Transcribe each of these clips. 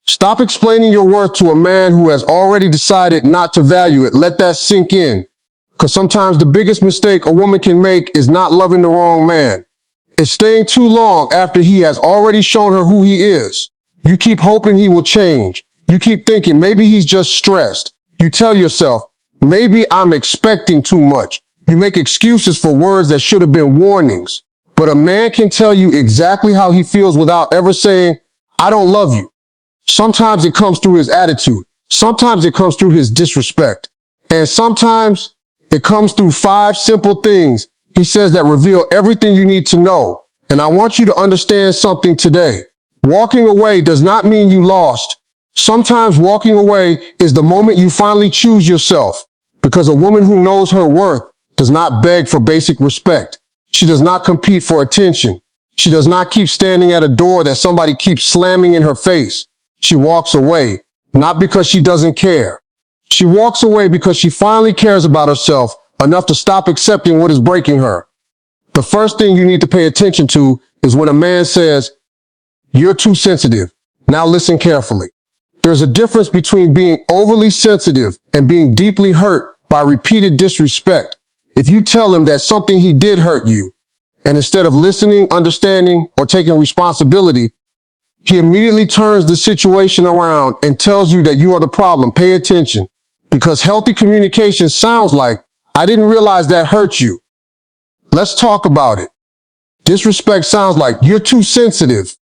Stop explaining your worth to a man who has already decided not to value it. Let that sink in. Because sometimes the biggest mistake a woman can make is not loving the wrong man. It's staying too long after he has already shown her who he is. You keep hoping he will change. You keep thinking maybe he's just stressed. You tell yourself, maybe I'm expecting too much. You make excuses for words that should have been warnings. But a man can tell you exactly how he feels without ever saying, I don't love you. Sometimes it comes through his attitude. Sometimes it comes through his disrespect. And sometimes it comes through 5 simple things he says that reveal everything you need to know. And I want you to understand something today. Walking away does not mean you lost. Sometimes walking away is the moment you finally choose yourself, because a woman who knows her worth does not beg for basic respect. She does not compete for attention. She does not keep standing at a door that somebody keeps slamming in her face. She walks away, not because she doesn't care. She walks away because she finally cares about herself enough to stop accepting what is breaking her. The first thing you need to pay attention to is when a man says, you're too sensitive. Now listen carefully. There's a difference between being overly sensitive and being deeply hurt by repeated disrespect. If you tell him that something he did hurt you, and instead of listening, understanding, or taking responsibility, he immediately turns the situation around and tells you that you are the problem, pay attention. Because healthy communication sounds like, I didn't realize that hurt you. Let's talk about it. Disrespect sounds like, you're too sensitive.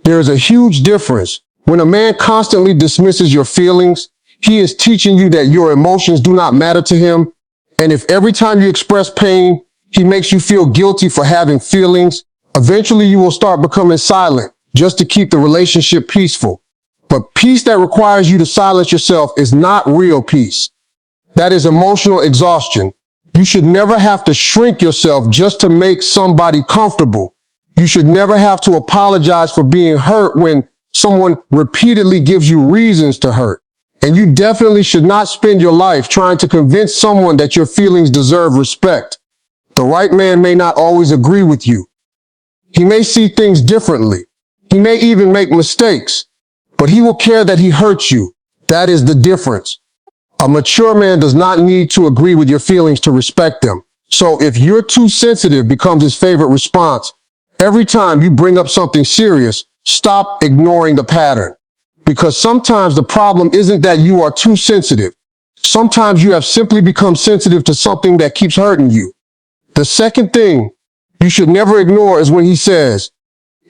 There is a huge difference. When a man constantly dismisses your feelings, he is teaching you that your emotions do not matter to him. And if every time you express pain, he makes you feel guilty for having feelings, eventually you will start becoming silent just to keep the relationship peaceful. But peace that requires you to silence yourself is not real peace. That is emotional exhaustion. You should never have to shrink yourself just to make somebody comfortable. You should never have to apologize for being hurt when someone repeatedly gives you reasons to hurt. And you definitely should not spend your life trying to convince someone that your feelings deserve respect. The right man may not always agree with you. He may see things differently. He may even make mistakes, but he will care that he hurt you. That is the difference. A mature man does not need to agree with your feelings to respect them. So if you're too sensitive becomes his favorite response, every time you bring up something serious, stop ignoring the pattern. Because sometimes the problem isn't that you are too sensitive. Sometimes you have simply become sensitive to something that keeps hurting you. The second thing you should never ignore is when he says,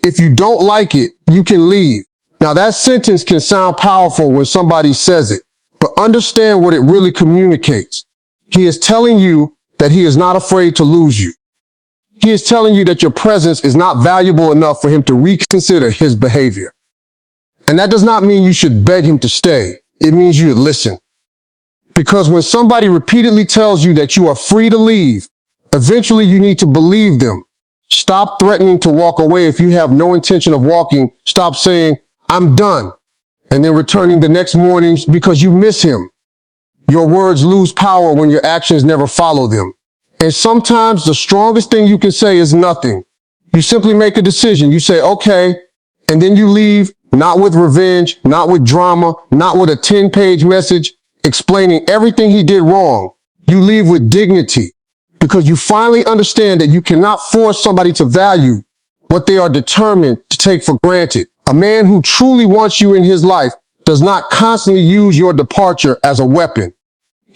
if you don't like it, you can leave. Now that sentence can sound powerful when somebody says it, but understand what it really communicates. He is telling you that he is not afraid to lose you. He is telling you that your presence is not valuable enough for him to reconsider his behavior. And that does not mean you should beg him to stay. It means you should listen. Because when somebody repeatedly tells you that you are free to leave, eventually you need to believe them. Stop threatening to walk away if you have no intention of walking. Stop saying, I'm done, and then returning the next morning because you miss him. Your words lose power when your actions never follow them. And sometimes the strongest thing you can say is nothing. You simply make a decision. You say, okay, and then you leave, not with revenge, not with drama, not with a 10-page message explaining everything he did wrong. You leave with dignity because you finally understand that you cannot force somebody to value what they are determined to take for granted. A man who truly wants you in his life does not constantly use your departure as a weapon.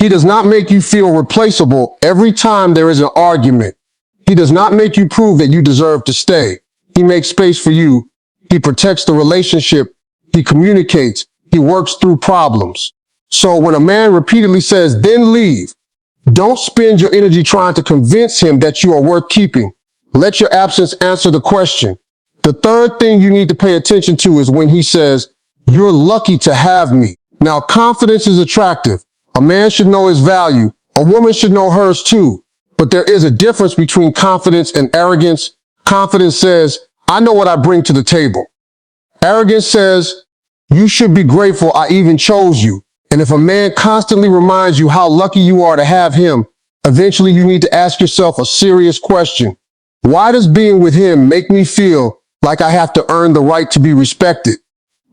He does not make you feel replaceable every time there is an argument. He does not make you prove that you deserve to stay. He makes space for you. He protects the relationship. He communicates. He works through problems. So when a man repeatedly says, then leave, don't spend your energy trying to convince him that you are worth keeping. Let your absence answer the question. The third thing you need to pay attention to is when he says, you're lucky to have me. Now, confidence is attractive. A man should know his value. A woman should know hers too. But there is a difference between confidence and arrogance. Confidence says, I know what I bring to the table. Arrogance says, you should be grateful I even chose you. And if a man constantly reminds you how lucky you are to have him, eventually you need to ask yourself a serious question. Why does being with him make me feel like I have to earn the right to be respected?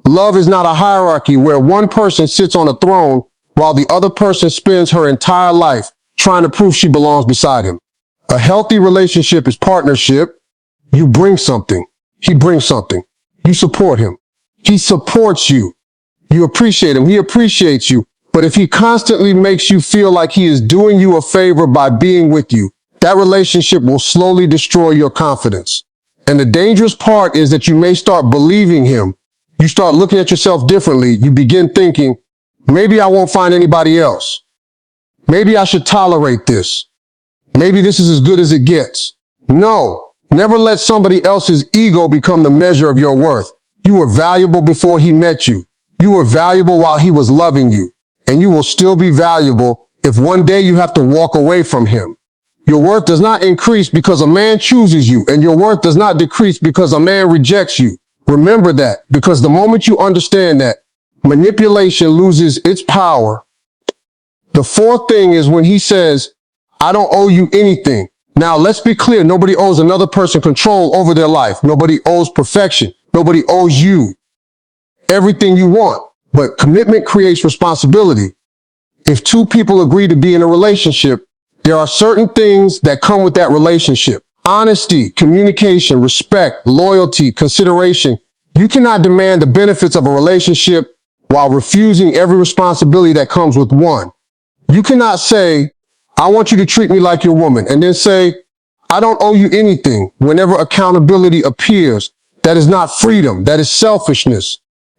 Love is not a hierarchy where one person sits on a throne while the other person spends her entire life trying to prove she belongs beside him. A healthy relationship is partnership. You bring something. He brings something. You support him. He supports you. You appreciate him. He appreciates you. But if he constantly makes you feel like he is doing you a favor by being with you, that relationship will slowly destroy your confidence. And the dangerous part is that you may start believing him. You start looking at yourself differently. You begin thinking, maybe I won't find anybody else. Maybe I should tolerate this. Maybe this is as good as it gets. No, never let somebody else's ego become the measure of your worth. You were valuable before he met you. You were valuable while he was loving you. And you will still be valuable if one day you have to walk away from him. Your worth does not increase because a man chooses you, and your worth does not decrease because a man rejects you. Remember that, because the moment you understand that, manipulation loses its power. The fourth thing is when he says, I don't owe you anything. Now, let's be clear. Nobody owes another person control over their life. Nobody owes perfection. Nobody owes you everything you want. But commitment creates responsibility. If two people agree to be in a relationship, there are certain things that come with that relationship. Honesty, communication, respect, loyalty, consideration. You cannot demand the benefits of a relationship while refusing every responsibility that comes with one. You cannot say, I want you to treat me like your woman, and then say, I don't owe you anything whenever accountability appears. That is not freedom. That is selfishness.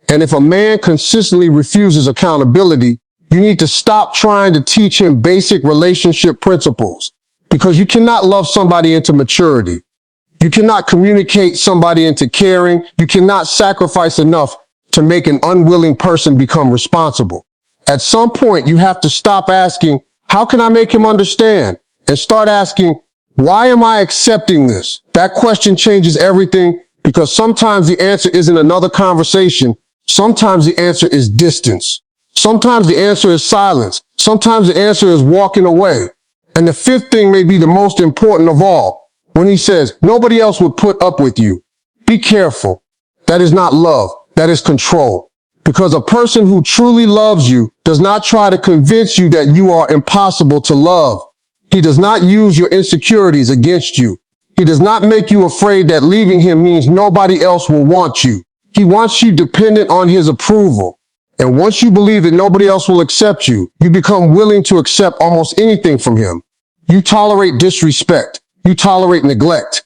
And if a man consistently refuses accountability, you need to stop trying to teach him basic relationship principles, because you cannot love somebody into maturity. You cannot communicate somebody into caring. You cannot sacrifice enough to make an unwilling person become responsible. At some point, you have to stop asking, how can I make him understand? And start asking, why am I accepting this? That question changes everything, because sometimes the answer isn't another conversation. Sometimes the answer is distance. Sometimes the answer is silence. Sometimes the answer is walking away. And the fifth thing may be the most important of all. When he says, nobody else would put up with you. Be careful. That is not love. That is control. Because a person who truly loves you does not try to convince you that you are impossible to love. He does not use your insecurities against you. He does not make you afraid that leaving him means nobody else will want you. He wants you dependent on his approval. And once you believe that nobody else will accept you, you become willing to accept almost anything from him. You tolerate disrespect. You tolerate neglect.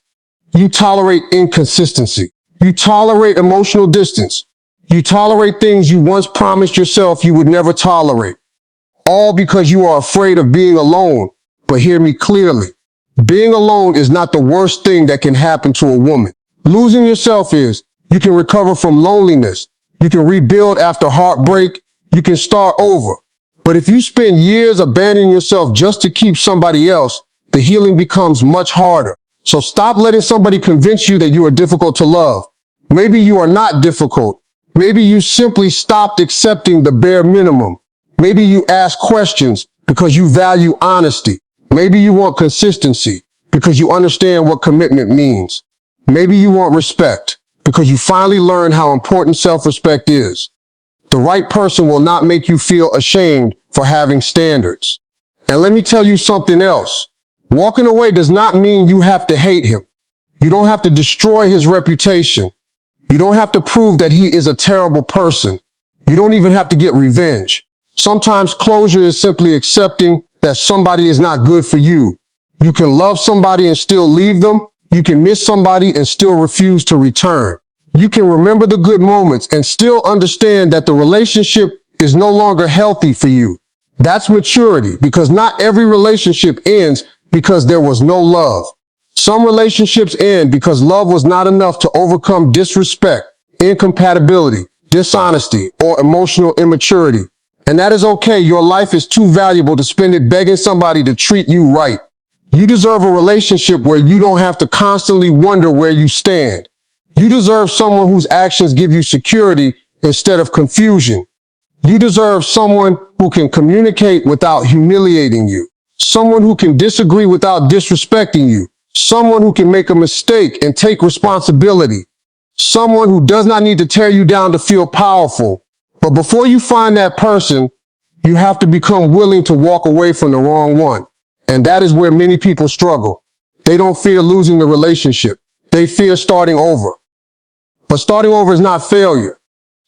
You tolerate inconsistency. You tolerate emotional distance. You tolerate things you once promised yourself you would never tolerate. All because you are afraid of being alone. But hear me clearly. Being alone is not the worst thing that can happen to a woman. Losing yourself is. You can recover from loneliness. You can rebuild after heartbreak. You can start over. But if you spend years abandoning yourself just to keep somebody else, the healing becomes much harder. So stop letting somebody convince you that you are difficult to love. Maybe you are not difficult. Maybe you simply stopped accepting the bare minimum. Maybe you ask questions because you value honesty. Maybe you want consistency because you understand what commitment means. Maybe you want respect because you finally learned how important self-respect is. The right person will not make you feel ashamed for having standards. And let me tell you something else. Walking away does not mean you have to hate him. You don't have to destroy his reputation. You don't have to prove that he is a terrible person. You don't even have to get revenge. Sometimes closure is simply accepting that somebody is not good for you. You can love somebody and still leave them. You can miss somebody and still refuse to return. You can remember the good moments and still understand that the relationship is no longer healthy for you. That's maturity, because not every relationship ends because there was no love. Some relationships end because love was not enough to overcome disrespect, incompatibility, dishonesty, or emotional immaturity. And that is okay. Your life is too valuable to spend it begging somebody to treat you right. You deserve a relationship where you don't have to constantly wonder where you stand. You deserve someone whose actions give you security instead of confusion. You deserve someone who can communicate without humiliating you. Someone who can disagree without disrespecting you. Someone who can make a mistake and take responsibility. Someone who does not need to tear you down to feel powerful. But before you find that person, you have to become willing to walk away from the wrong one. And that is where many people struggle. They don't fear losing the relationship. They fear starting over. But starting over is not failure.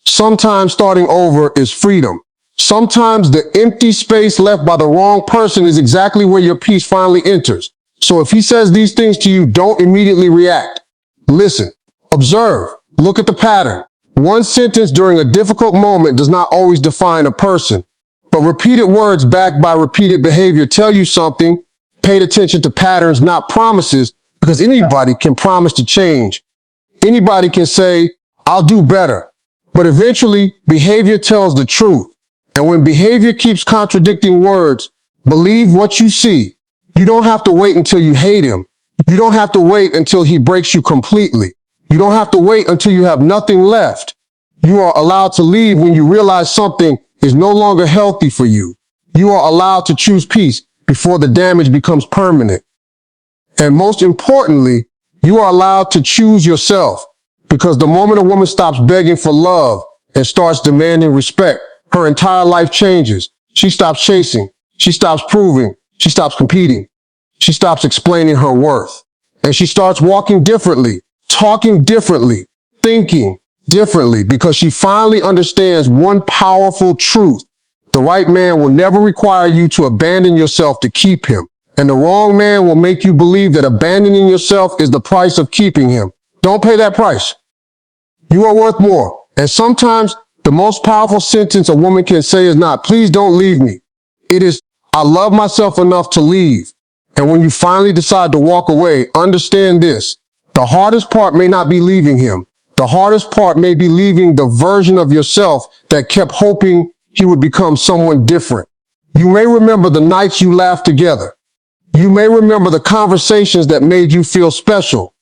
Sometimes starting over is freedom. Sometimes the empty space left by the wrong person is exactly where your peace finally enters. So if he says these things to you, don't immediately react. Listen, observe, look at the pattern. One sentence during a difficult moment does not always define a person, but repeated words backed by repeated behavior tell you something. Pay attention to patterns, not promises, because anybody can promise to change. Anybody can say, I'll do better. But eventually, behavior tells the truth. And when behavior keeps contradicting words, believe what you see. You don't have to wait until you hate him. You don't have to wait until he breaks you completely. You don't have to wait until you have nothing left. You are allowed to leave when you realize something is no longer healthy for you. You are allowed to choose peace before the damage becomes permanent. And most importantly, you are allowed to choose yourself, because the moment a woman stops begging for love and starts demanding respect, her entire life changes. She stops chasing. She stops proving. She stops competing. She stops explaining her worth. And she starts walking differently, talking differently, thinking differently, because she finally understands one powerful truth. The right man will never require you to abandon yourself to keep him. And the wrong man will make you believe that abandoning yourself is the price of keeping him. Don't pay that price. You are worth more. And sometimes the most powerful sentence a woman can say is not, please don't leave me. It is, I love myself enough to leave. And when you finally decide to walk away, understand this. The hardest part may not be leaving him. The hardest part may be leaving the version of yourself that kept hoping he would become someone different. You may remember the nights you laughed together. You may remember the conversations that made you feel special.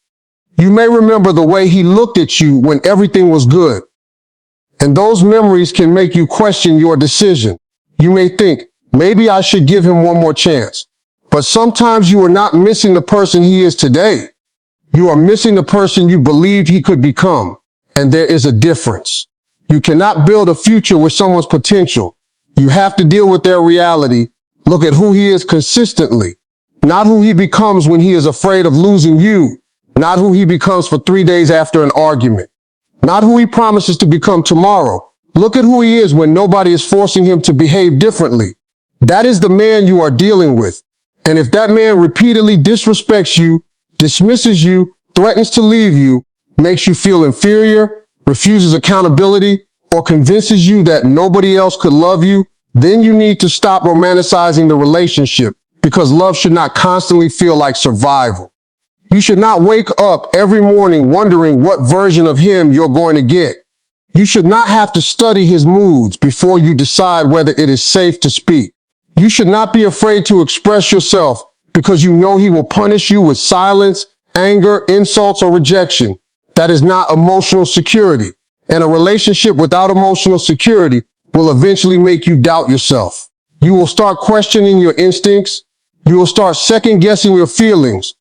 You may remember the way he looked at you when everything was good. And those memories can make you question your decision. You may think, maybe I should give him one more chance. But sometimes you are not missing the person he is today. You are missing the person you believed he could become. And there is a difference. You cannot build a future with someone's potential. You have to deal with their reality. Look at who he is consistently, not who he becomes when he is afraid of losing you, not who he becomes for 3 days after an argument, not who he promises to become tomorrow. Look at who he is when nobody is forcing him to behave differently. That is the man you are dealing with. And if that man repeatedly disrespects you, dismisses you, threatens to leave you, makes you feel inferior, refuses accountability, or convinces you that nobody else could love you, then you need to stop romanticizing the relationship, because love should not constantly feel like survival. You should not wake up every morning wondering what version of him you're going to get. You should not have to study his moods before you decide whether it is safe to speak. You should not be afraid to express yourself because you know he will punish you with silence, anger, insults, or rejection. That is not emotional security. And a relationship without emotional security will eventually make you doubt yourself. You will start questioning your instincts. You will start second guessing your feelings.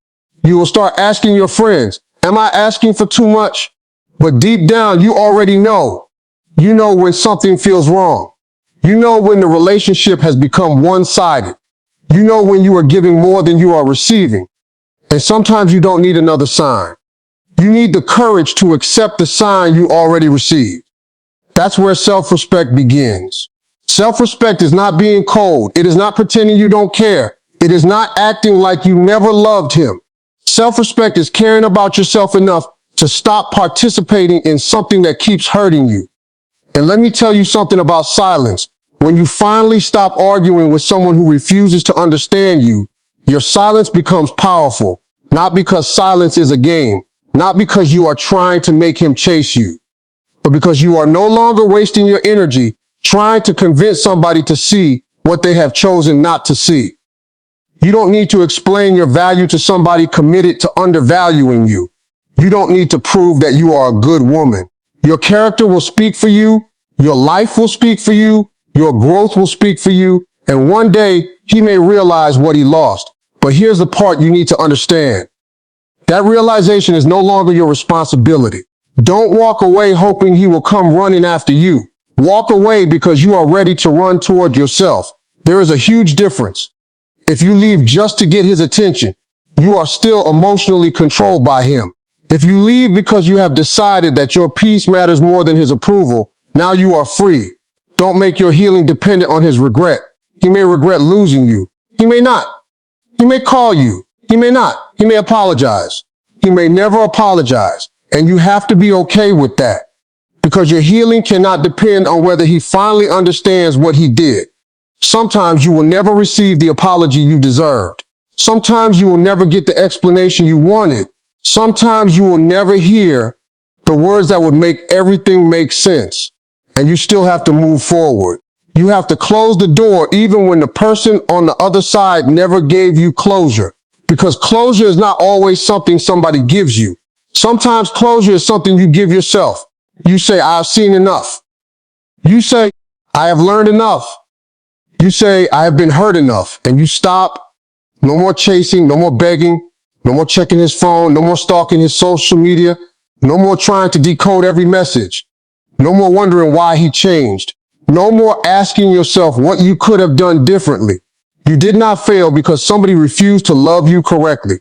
You will start asking your friends, am I asking for too much? But deep down, you already know. You know when something feels wrong. You know when the relationship has become one-sided. You know when you are giving more than you are receiving. And sometimes you don't need another sign. You need the courage to accept the sign you already received. That's where self-respect begins. Self-respect is not being cold. It is not pretending you don't care. It is not acting like you never loved him. Self-respect is caring about yourself enough to stop participating in something that keeps hurting you. And let me tell you something about silence. When you finally stop arguing with someone who refuses to understand you, your silence becomes powerful, not because silence is a game, not because you are trying to make him chase you, but because you are no longer wasting your energy trying to convince somebody to see what they have chosen not to see. You don't need to explain your value to somebody committed to undervaluing you. You don't need to prove that you are a good woman. Your character will speak for you. Your life will speak for you. Your growth will speak for you. And one day he may realize what he lost. But here's the part you need to understand. That realization is no longer your responsibility. Don't walk away hoping he will come running after you. Walk away because you are ready to run toward yourself. There is a huge difference. If you leave just to get his attention, you are still emotionally controlled by him. If you leave because you have decided that your peace matters more than his approval, now you are free. Don't make your healing dependent on his regret. He may regret losing you. He may not. He may call you. He may not. He may apologize. He may never apologize. And you have to be okay with that, because your healing cannot depend on whether he finally understands what he did. Sometimes you will never receive the apology you deserved. Sometimes you will never get the explanation you wanted. Sometimes you will never hear the words that would make everything make sense. And you still have to move forward. You have to close the door even when the person on the other side never gave you closure. Because closure is not always something somebody gives you. Sometimes closure is something you give yourself. You say, I've seen enough. You say, I have learned enough. You say, I have been hurt enough. And you stop. No more chasing, no more begging, no more checking his phone, no more stalking his social media, no more trying to decode every message, no more wondering why he changed, no more asking yourself what you could have done differently. You did not fail because somebody refused to love you correctly.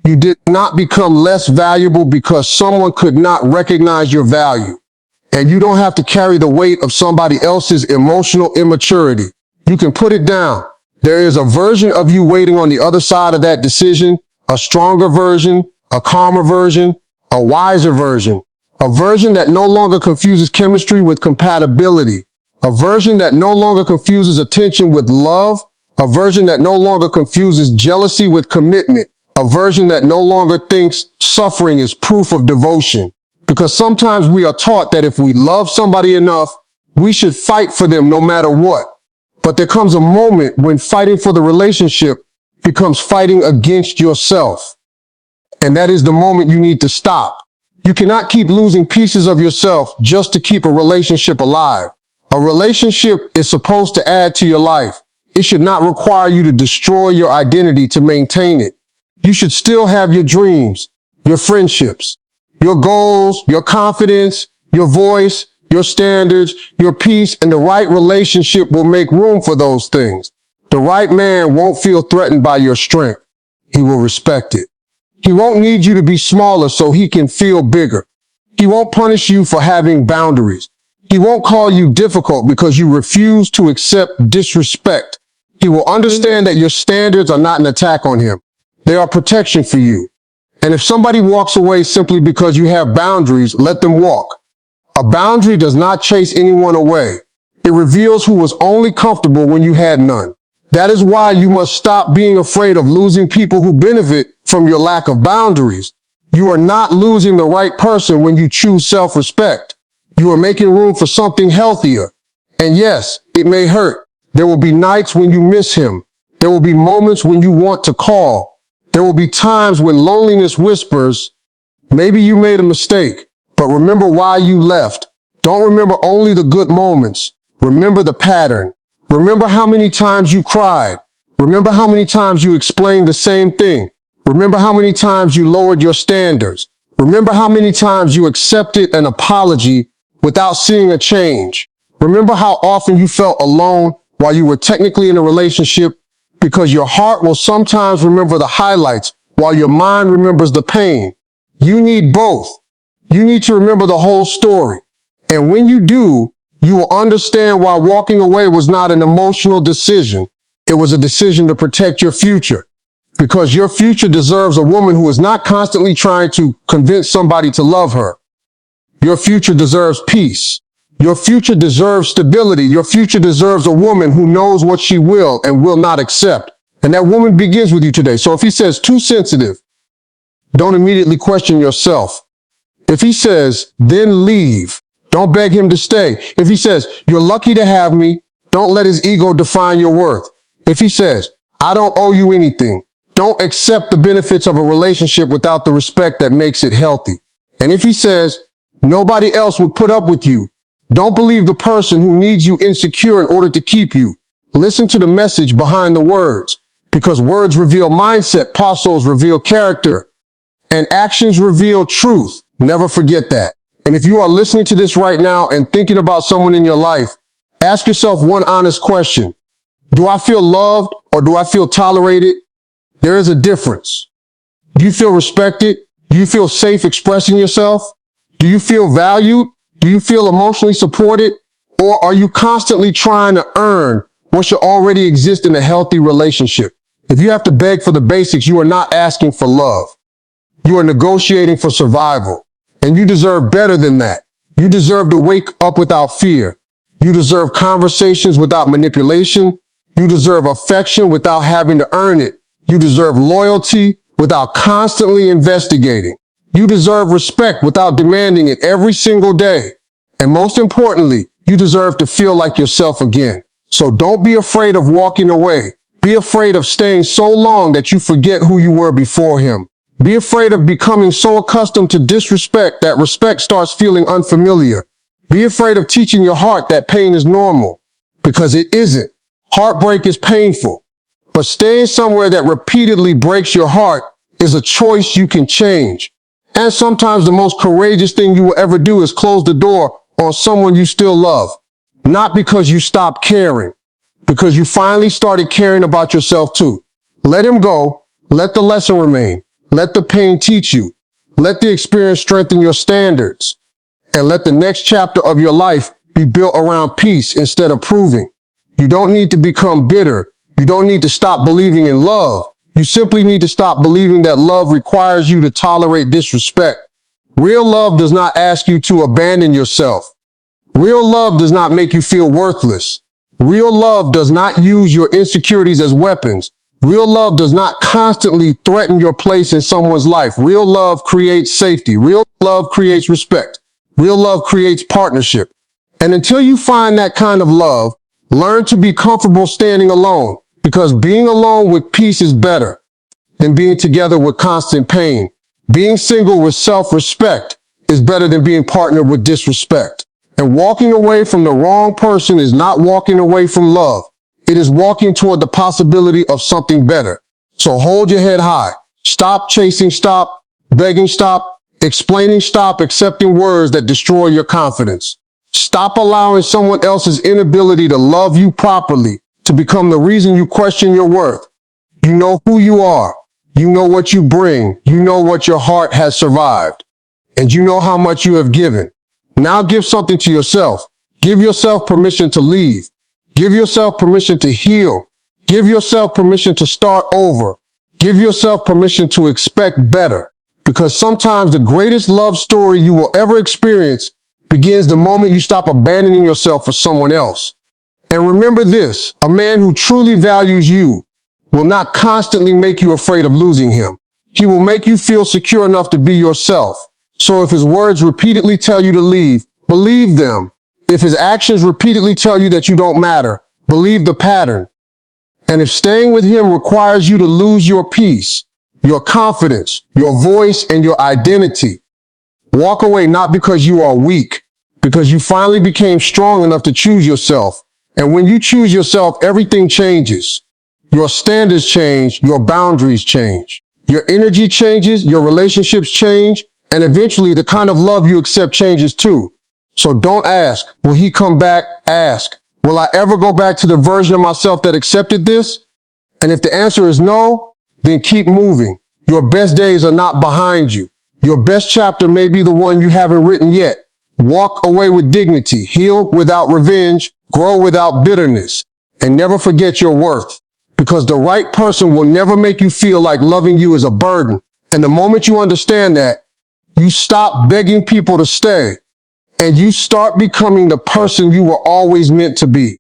You did not become less valuable because someone could not recognize your value. And you don't have to carry the weight of somebody else's emotional immaturity. You can put it down. There is a version of you waiting on the other side of that decision, a stronger version, a calmer version, a wiser version, a version that no longer confuses chemistry with compatibility, a version that no longer confuses attention with love, a version that no longer confuses jealousy with commitment, a version that no longer thinks suffering is proof of devotion. Because sometimes we are taught that if we love somebody enough, we should fight for them no matter what. But there comes a moment when fighting for the relationship becomes fighting against yourself. And that is the moment you need to stop. You cannot keep losing pieces of yourself just to keep a relationship alive. A relationship is supposed to add to your life. It should not require you to destroy your identity to maintain it. You should still have your dreams, your friendships, your goals, your confidence, your voice, your standards, your peace, and the right relationship will make room for those things. The right man won't feel threatened by your strength. He will respect it. He won't need you to be smaller so he can feel bigger. He won't punish you for having boundaries. He won't call you difficult because you refuse to accept disrespect. He will understand that your standards are not an attack on him. They are protection for you. And if somebody walks away simply because you have boundaries, let them walk. A boundary does not chase anyone away. It reveals who was only comfortable when you had none. That is why you must stop being afraid of losing people who benefit from your lack of boundaries. You are not losing the right person when you choose self-respect. You are making room for something healthier. And yes, it may hurt. There will be nights when you miss him. There will be moments when you want to call. There will be times when loneliness whispers, maybe you made a mistake. But remember why you left. Don't remember only the good moments. Remember the pattern. Remember how many times you cried. Remember how many times you explained the same thing. Remember how many times you lowered your standards. Remember how many times you accepted an apology without seeing a change. Remember how often you felt alone while you were technically in a relationship, because your heart will sometimes remember the highlights while your mind remembers the pain. You need both. You need to remember the whole story. And when you do, you will understand why walking away was not an emotional decision. It was a decision to protect your future. Because your future deserves a woman who is not constantly trying to convince somebody to love her. Your future deserves peace. Your future deserves stability. Your future deserves a woman who knows what she will and will not accept. And that woman begins with you today. So if he says too sensitive, don't immediately question yourself. If he says, then leave, don't beg him to stay. If he says, you're lucky to have me, don't let his ego define your worth. If he says, I don't owe you anything, don't accept the benefits of a relationship without the respect that makes it healthy. And if he says, nobody else would put up with you, don't believe the person who needs you insecure in order to keep you. Listen to the message behind the words, because words reveal mindset, pasos reveal character, and actions reveal truth. Never forget that. And if you are listening to this right now and thinking about someone in your life, ask yourself one honest question. Do I feel loved or do I feel tolerated? There is a difference. Do you feel respected? Do you feel safe expressing yourself? Do you feel valued? Do you feel emotionally supported? Or are you constantly trying to earn what should already exist in a healthy relationship? If you have to beg for the basics, you are not asking for love. You are negotiating for survival. And you deserve better than that. You deserve to wake up without fear. You deserve conversations without manipulation. You deserve affection without having to earn it. You deserve loyalty without constantly investigating. You deserve respect without demanding it every single day. And most importantly, you deserve to feel like yourself again. So don't be afraid of walking away. Be afraid of staying so long that you forget who you were before him. Be afraid of becoming so accustomed to disrespect that respect starts feeling unfamiliar. Be afraid of teaching your heart that pain is normal, because it isn't. Heartbreak is painful, but staying somewhere that repeatedly breaks your heart is a choice you can change. And sometimes the most courageous thing you will ever do is close the door on someone you still love. Not because you stopped caring, because you finally started caring about yourself too. Let him go. Let the lesson remain. Let the pain teach you. Let the experience strengthen your standards. And let the next chapter of your life be built around peace instead of proving. You don't need to become bitter. You don't need to stop believing in love. You simply need to stop believing that love requires you to tolerate disrespect. Real love does not ask you to abandon yourself. Real love does not make you feel worthless. Real love does not use your insecurities as weapons. Real love does not constantly threaten your place in someone's life. Real love creates safety. Real love creates respect. Real love creates partnership. And until you find that kind of love, learn to be comfortable standing alone, because being alone with peace is better than being together with constant pain. Being single with self-respect is better than being partnered with disrespect. And walking away from the wrong person is not walking away from love. It is walking toward the possibility of something better. So hold your head high. Stop chasing, stop begging, stop explaining, stop accepting words that destroy your confidence. Stop allowing someone else's inability to love you properly to become the reason you question your worth. You know who you are. You know what you bring. You know what your heart has survived. And you know how much you have given. Now give something to yourself. Give yourself permission to leave. Give yourself permission to heal. Give yourself permission to start over. Give yourself permission to expect better. Because sometimes the greatest love story you will ever experience begins the moment you stop abandoning yourself for someone else. And remember this, a man who truly values you will not constantly make you afraid of losing him. He will make you feel secure enough to be yourself. So if his words repeatedly tell you to leave, believe them. If his actions repeatedly tell you that you don't matter, believe the pattern. And if staying with him requires you to lose your peace, your confidence, your voice, and your identity, walk away not because you are weak, because you finally became strong enough to choose yourself. And when you choose yourself, everything changes. Your standards change, your boundaries change. Your energy changes, your relationships change, and eventually the kind of love you accept changes too. So don't ask, will he come back? Ask, will I ever go back to the version of myself that accepted this? And if the answer is no, then keep moving. Your best days are not behind you. Your best chapter may be the one you haven't written yet. Walk away with dignity, heal without revenge, grow without bitterness, and never forget your worth. Because the right person will never make you feel like loving you is a burden. And the moment you understand that, you stop begging people to stay, and you start becoming the person you were always meant to be.